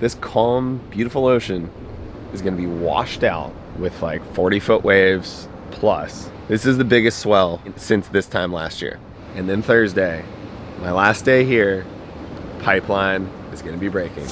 this calm, beautiful ocean is going to be washed out with like 40-foot waves plus. This is the biggest swell since this time last year. And then Thursday, my last day here, pipeline is going to be breaking.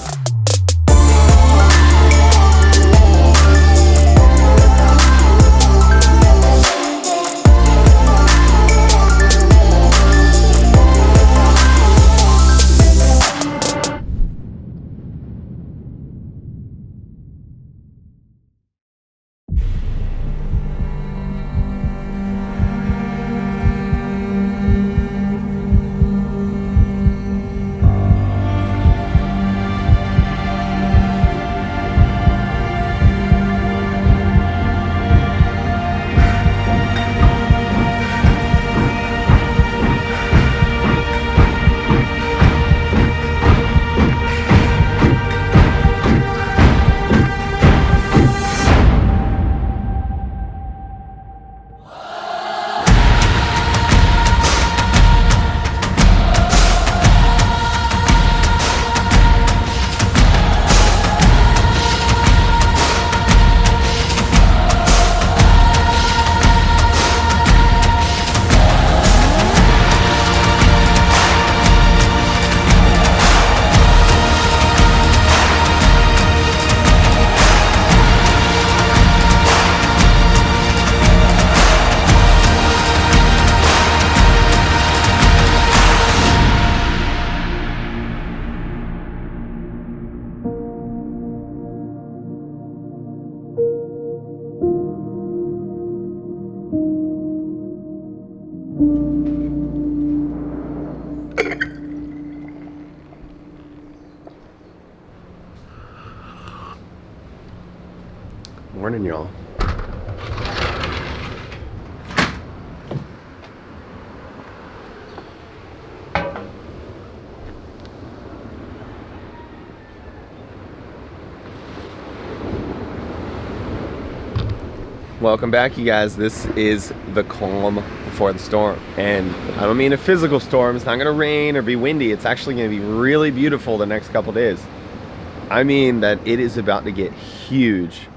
Morning, y'all. Welcome back, you guys. This is the calm before the storm. And I don't mean a physical storm. It's not gonna rain or be windy. It's actually gonna be really beautiful the next couple days. I mean that it is about to get huge.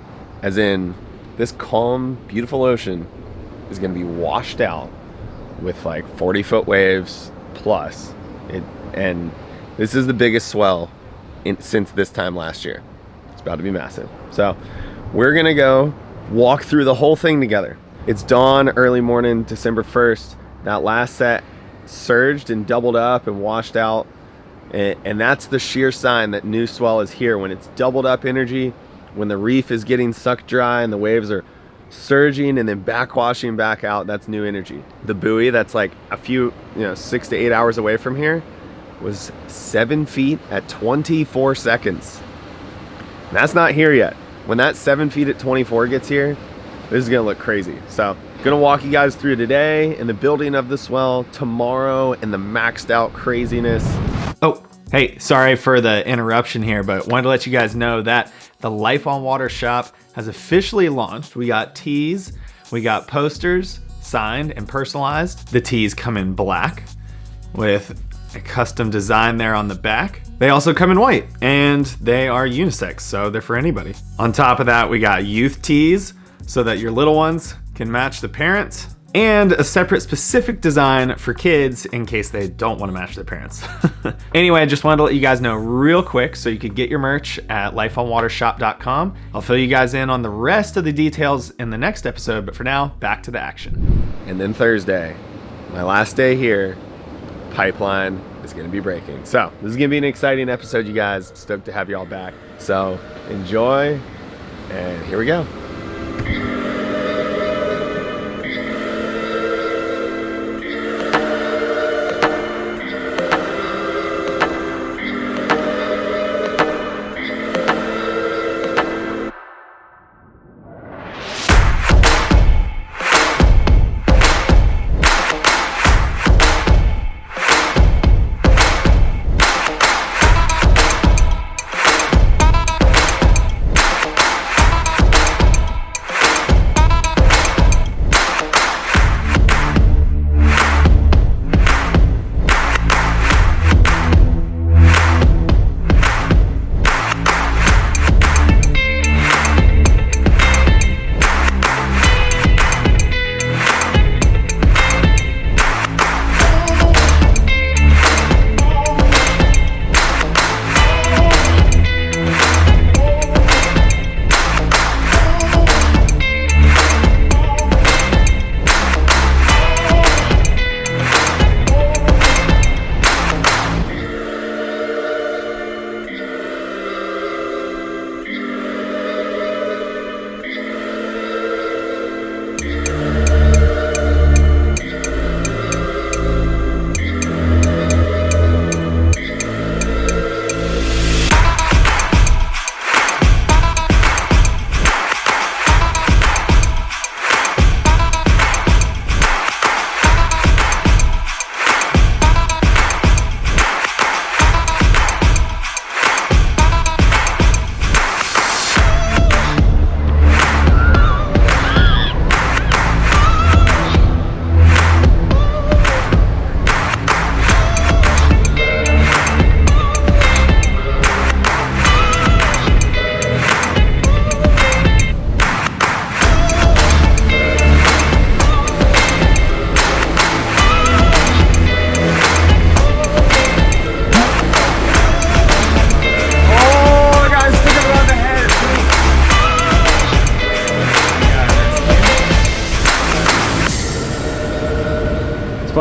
As in, this calm, beautiful ocean is gonna be washed out with like 40-foot waves plus. And this is the biggest swell since this time last year. It's about to be massive. So we're gonna go walk through the whole thing together. It's dawn, early morning, December 1st. That last set surged and doubled up and washed out. And that's the sheer sign that new swell is here. When it's doubled up energy, when the reef is getting sucked dry and the waves are surging and then backwashing back out, that's new energy. The buoy that's like a few, 6 to 8 hours away from here was 7 feet at 24 seconds. And that's not here yet. When that 7 feet at 24 gets here, this is gonna look crazy. So, gonna walk you guys through today and the building of the swell, tomorrow and the maxed out craziness. Oh, hey, sorry for the interruption here, but wanted to let you guys know that the Life on Water shop has officially launched. We got tees, we got posters signed and personalized. The tees come in black with a custom design there on the back. They also come in white and they are unisex, so they're for anybody. On top of that, we got youth tees so that your little ones can match the parents, and a separate specific design for kids in case they don't want to match their parents. Anyway, I just wanted to let you guys know real quick so you could get your merch at lifeonwatershop.com. I'll fill you guys in on the rest of the details in the next episode, but for now, back to the action. And then Thursday, my last day here, pipeline is going to be breaking. So this is going to be an exciting episode, you guys. Stoked to have you all back. So enjoy, and here we go.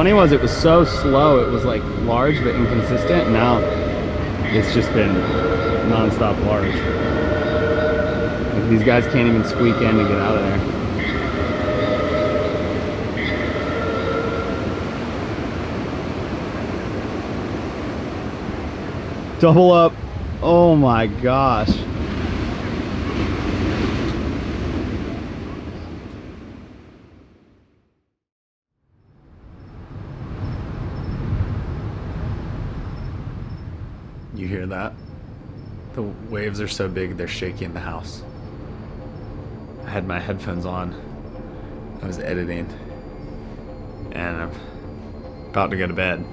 funny was it was so slow. It was like large but inconsistent. Now it's just been non-stop large. Like, these guys can't even squeak in to get out of there. Double up. Oh my gosh. You hear that? The waves are so big, they're shaking the house. I had my headphones on. I was editing. And I'm about to go to bed.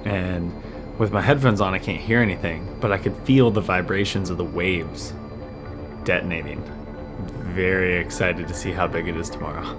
And with my headphones on, I can't hear anything, but I could feel the vibrations of the waves detonating. I'm very excited to see how big it is tomorrow.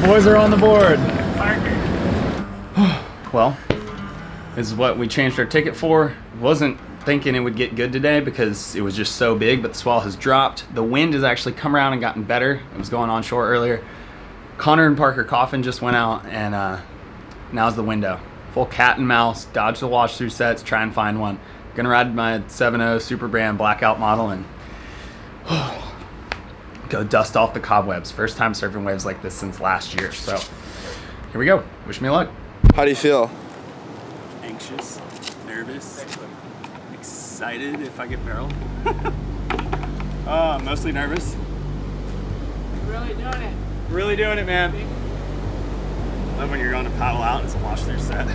Boys are on the board. Well, this is what we changed our ticket for. Wasn't thinking it would get good today because it was just so big, but the swell has dropped. The wind has actually come around and gotten better. It was going onshore earlier. Connor and Parker Coffin just went out, and now's the window. Full cat and mouse, dodge the wash through sets, try and find one. Gonna ride my 7.0 Super Brand blackout model and go dust off the cobwebs. First time surfing waves like this since last year. So here we go. Wish me luck. How do you feel? Anxious, nervous, excited if I get barreled. Mostly nervous. You're really doing it. Really doing it, man. Love when you're going to paddle out and it's a wash through set.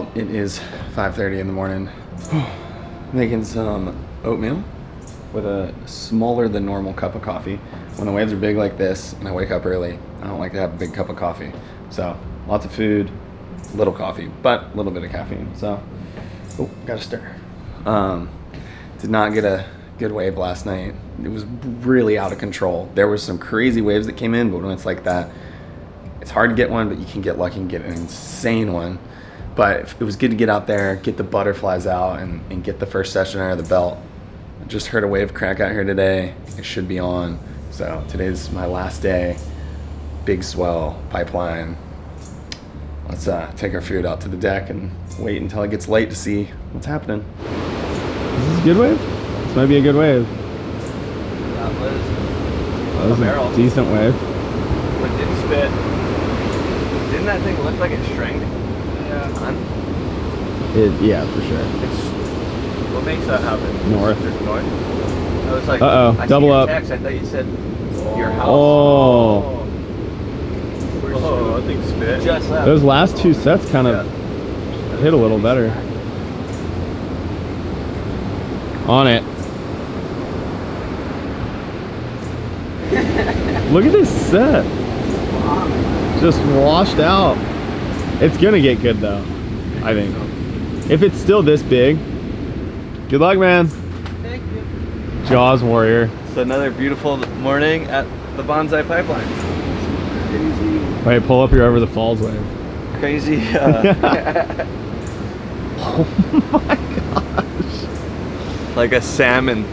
Well, it is 5:30 in the morning. Making some oatmeal with a smaller than normal cup of coffee. When the waves are big like this and I wake up early, I don't like to have a big cup of coffee. So lots of food, little coffee, but a little bit of caffeine. So, oh, gotta stir. Did not get a good wave last night. It was really out of control. There was some crazy waves that came in, but when it's like that, it's hard to get one, but you can get lucky and get an insane one. But it was good to get out there, get the butterflies out, and get the first session under the belt. I just heard a wave crack out here today. It should be on. So today's my last day. Big Swell pipeline. Let's take our food out to the deck and wait until it gets late to see what's happening. Is this a good wave? This might be a good wave. That was a decent wave. But it did spit. Didn't that thing look like it shrank? Yeah, for sure. What makes that happen? North. North? I was like, I double up. Text. I thought you said your house. Oh. Oh, that thing spit. Just left. Those last two sets kind of hit a little better. On it. Look at this set. Just washed out. It's gonna get good though, I think. If it's still this big. Good luck, man. Thank you. Jaws warrior. It's another beautiful morning at the Bonsai Pipeline. Crazy. Wait, pull up your over the falls wave. Crazy. Oh my gosh. Like a salmon.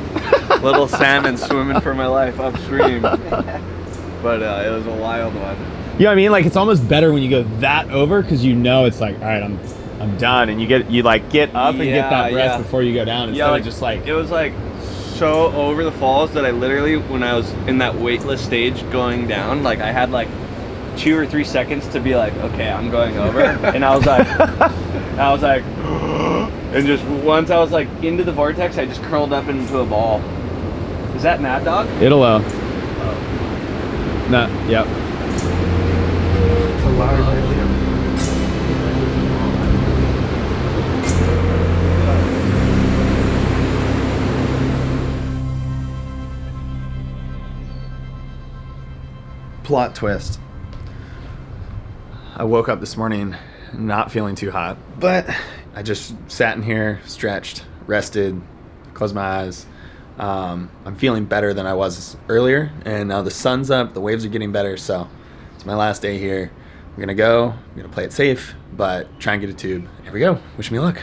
Little salmon swimming for my life upstream. But it was a wild one. You know what I mean? Like it's almost better when you go that over because you know it's like, all right, I'm done, and you like get up and get that breath before you go down instead of just like it was like so over the falls that I literally, when I was in that weightless stage going down, like I had like 2 or 3 seconds to be like, okay, I'm going over, and I was like, and just once I was like into the vortex, I just curled up into a ball. Is that Mad Dog? It'll Nah, yep. It's a large Plot twist. I woke up this morning not feeling too hot, but I just sat in here, stretched, rested, closed my eyes. I'm feeling better than I was earlier, and now the sun's up, the waves are getting better, so it's my last day here. I'm gonna play it safe, but try and get a tube. Here we go. Wish me luck.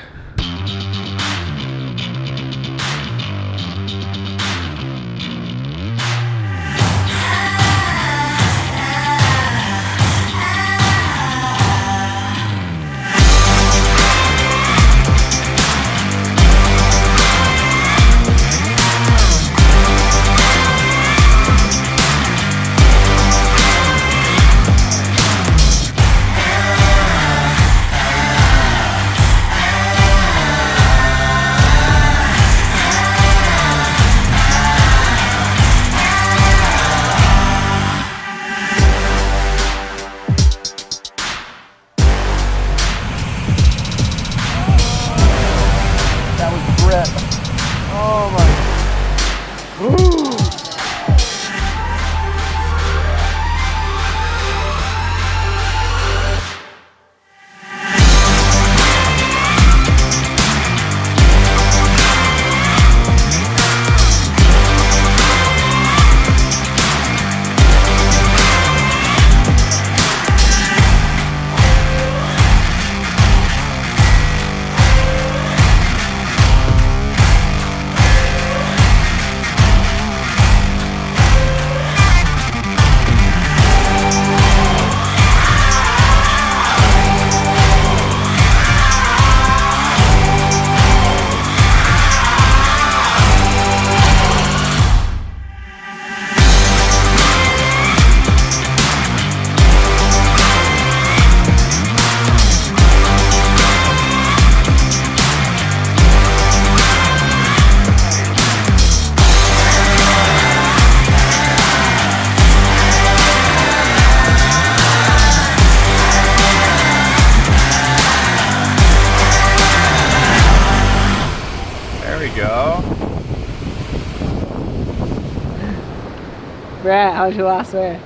Brett, how's your last wave?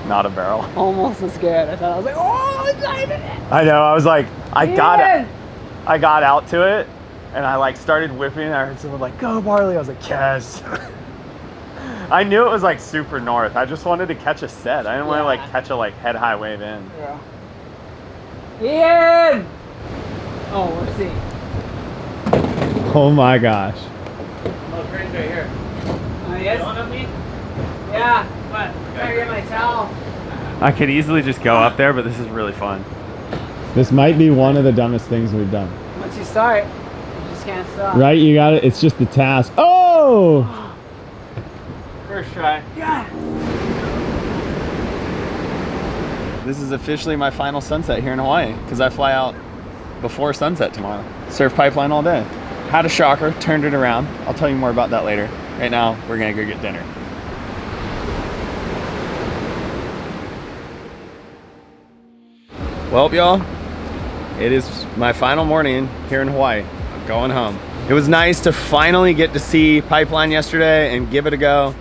Not a barrel. Almost as scared. I thought I was like, oh, it's not even it. I know, I was like, I got Ian! out to it and I like started whipping and I heard someone like, go Barley. I was like, yes. I knew it was like super north. I just wanted to catch a set. I didn't want to like catch a like head high wave in. Yeah. Ian! Oh, let's see. Oh my gosh. Oh, Crane's right here. Oh, yes? You want me? Yeah, but I gotta get my towel. I could easily just go up there, but this is really fun. This might be one of the dumbest things we've done. Once you start, you just can't stop. Right, you got it. It's just the task. Oh! First try. Yeah. This is officially my final sunset here in Hawaii because I fly out before sunset tomorrow. Surf pipeline all day. Had a shocker, turned it around. I'll tell you more about that later. Right now, we're gonna go get dinner. Well, y'all, it is my final morning here in Hawaii. I'm going home. It was nice to finally get to see pipeline yesterday and give it a go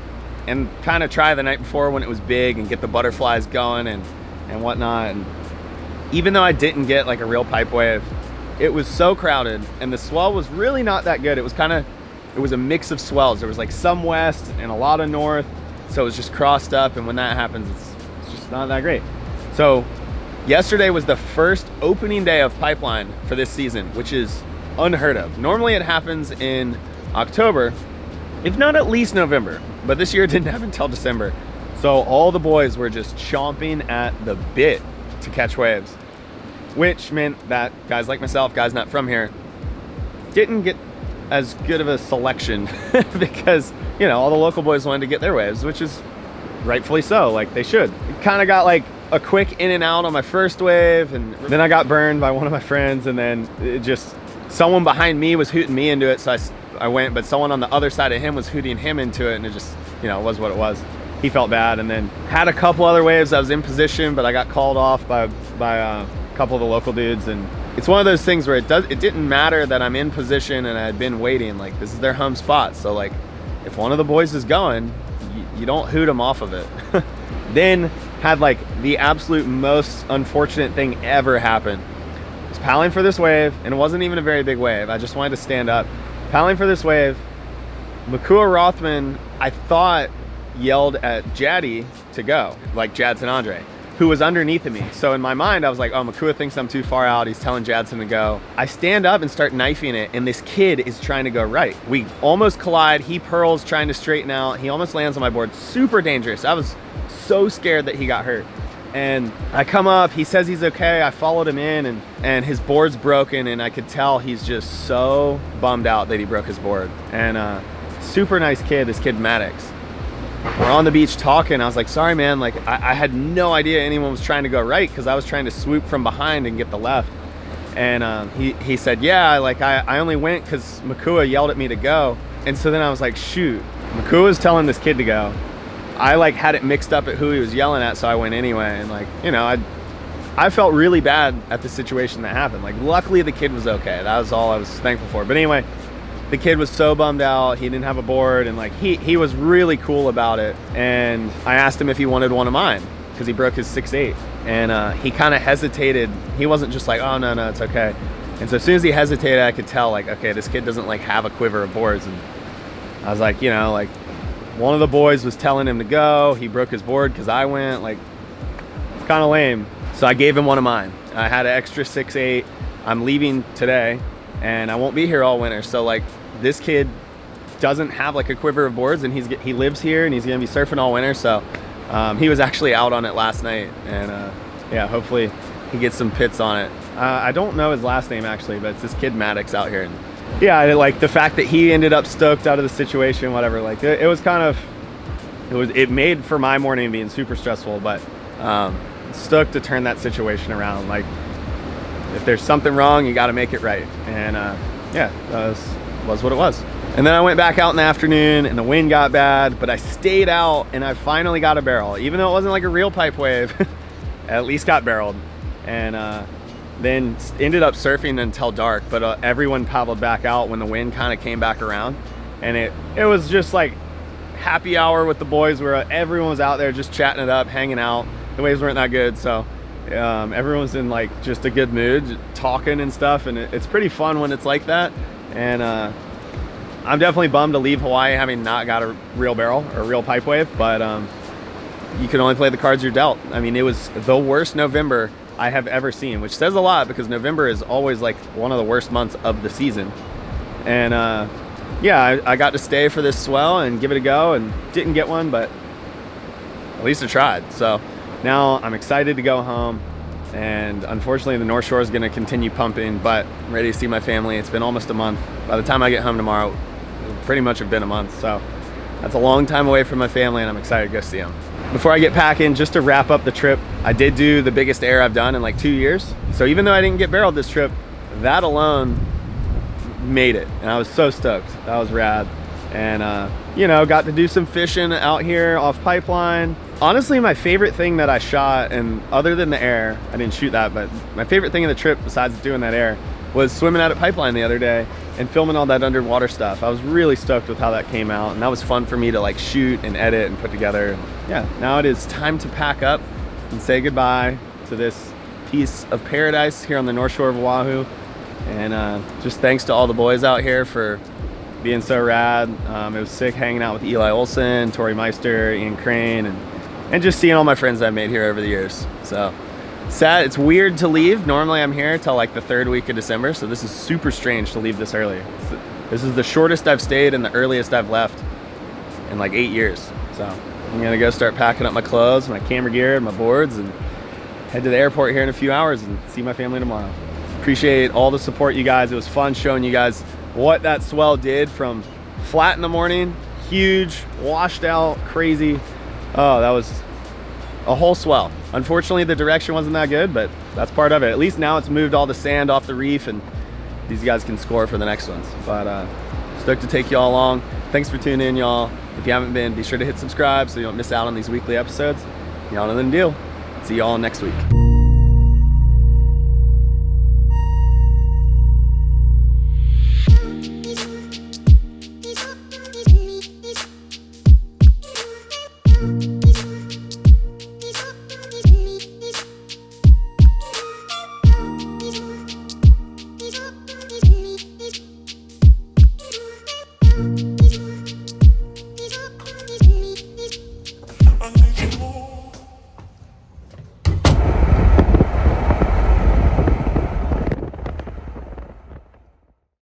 and kind of try the night before when it was big and get the butterflies going and whatnot. And even though I didn't get like a real pipe wave, it was so crowded and the swell was really not that good. It was a mix of swells. There was like some west and a lot of north. So it was just crossed up, and when that happens, it's just not that great. So yesterday was the first opening day of pipeline for this season, which is unheard of. Normally it happens in October, if not at least November, but this year it didn't happen until December. So all the boys were just chomping at the bit to catch waves, which meant that guys like myself, guys not from here, didn't get as good of a selection because, you know, all the local boys wanted to get their waves, which is rightfully so, like they should. Kind of got like a quick in and out on my first wave, and then I got burned by one of my friends, and then it just, someone behind me was hooting me into it, so I went, but someone on the other side of him was hooting him into it, and it just, you know, it was what it was. He felt bad, and then had a couple other waves. I was in position, but I got called off by a couple of the local dudes, and it's one of those things where it didn't matter that I'm in position and I had been waiting. Like, this is their home spot, so like if one of the boys is going, you don't hoot them off of it. Then had like the absolute most unfortunate thing ever happen. I was paddling for this wave, and it wasn't even a very big wave. I just wanted to stand up. Paddling for this wave, Makua Rothman, I thought, yelled at Jaddy to go, like Jadson Andre, who was underneath of me. So in my mind, I was like, oh, Makua thinks I'm too far out. He's telling Jadson to go. I stand up and start knifing it, and this kid is trying to go right. We almost collide. He pearls trying to straighten out. He almost lands on my board. Super dangerous. I was so scared that he got hurt. And I come up, he says he's okay. I followed him in, and his board's broken, and I could tell he's just so bummed out that he broke his board. And super nice kid, this kid Maddox. We're on the beach talking. I was like, sorry man, like I had no idea anyone was trying to go right, because I was trying to swoop from behind and get the left. And he said, yeah, like I only went because Makua yelled at me to go. And so then I was like, shoot, Makua was telling this kid to go. I like had it mixed up at who he was yelling at, so I went anyway. And like, you know, I felt really bad at the situation that happened. Like, luckily the kid was okay. That was all I was thankful for. But anyway, the kid was so bummed out. He didn't have a board, and like he was really cool about it. And I asked him if he wanted one of mine because he broke his 6'8", and he kind of hesitated. He wasn't just like, oh no, it's okay. And so as soon as he hesitated, I could tell like, okay, this kid doesn't like have a quiver of boards. And I was like, you know, like one of the boys was telling him to go. He broke his board because I went. Like, it's kind of lame. So I gave him one of mine. I had an extra 6'8". I'm leaving today, and I won't be here all winter. So like, this kid doesn't have like a quiver of boards, and he lives here, and he's gonna be surfing all winter. So he was actually out on it last night, and yeah, hopefully he gets some pits on it. I don't know his last name actually, but it's this kid Maddox out here. And yeah, like the fact that he ended up stoked out of the situation, whatever, like it was kind of, it made for my morning being super stressful, but stoked to turn that situation around. Like, if there's something wrong, you got to make it right. And yeah, that was what it was. And then I went back out in the afternoon, and the wind got bad, but I stayed out, and I finally got a barrel. Even though it wasn't like a real pipe wave, I at least got barreled. And then ended up surfing until dark, but everyone paddled back out when the wind kind of came back around. And it was just like happy hour with the boys where everyone was out there just chatting it up, hanging out. The waves weren't that good, so everyone was in like just a good mood, talking and stuff, and it's pretty fun when it's like that. And I'm definitely bummed to leave Hawaii having not got a real barrel or a real pipe wave, but you can only play the cards you're dealt. I mean, it was the worst November I have ever seen, which says a lot because November is always like one of the worst months of the season. And yeah, I got to stay for this swell and give it a go, and didn't get one, but at least I tried. So now I'm excited to go home, and unfortunately the North Shore is going to continue pumping, but I'm ready to see my family. It's been almost a month. By the time I get home tomorrow, it'll pretty much have been a month. So that's a long time away from my family, and I'm excited to go see them. Before I get packing, just to wrap up the trip, I did do the biggest air I've done in like 2 years. So even though I didn't get barreled this trip, that alone made it, and I was so stoked. That was rad. And you know, got to do some fishing out here off Pipeline. Honestly, my favorite thing that I shot, and other than the air, I didn't shoot that, but my favorite thing in the trip besides doing that air was swimming out at Pipeline the other day and filming all that underwater stuff. I was really stoked with how that came out, and that was fun for me to like shoot and edit and put together. Yeah, now it is time to pack up and say goodbye to this piece of paradise here on the North Shore of Oahu. And just thanks to all the boys out here for being so rad. It was sick hanging out with Eli Olson, Tori Meister, Ian Crane, and just seeing all my friends I've made here over the years. So sad, it's weird to leave. Normally I'm here till like the 3rd week of December, so this is super strange to leave this early. This is the shortest I've stayed and the earliest I've left in like 8 years. So I'm gonna go start packing up my clothes, my camera gear, and my boards, and head to the airport here in a few hours and see my family tomorrow. Appreciate all the support, you guys. It was fun showing you guys what that swell did from flat in the morning, huge, washed out, crazy. Oh, that was a whole swell. Unfortunately, the direction wasn't that good, but that's part of it. At least now it's moved all the sand off the reef, and these guys can score for the next ones. But stoked to take y'all along. Thanks for tuning in, y'all. If you haven't been, be sure to hit subscribe so you don't miss out on these weekly episodes. Y'all know the deal. See y'all next week.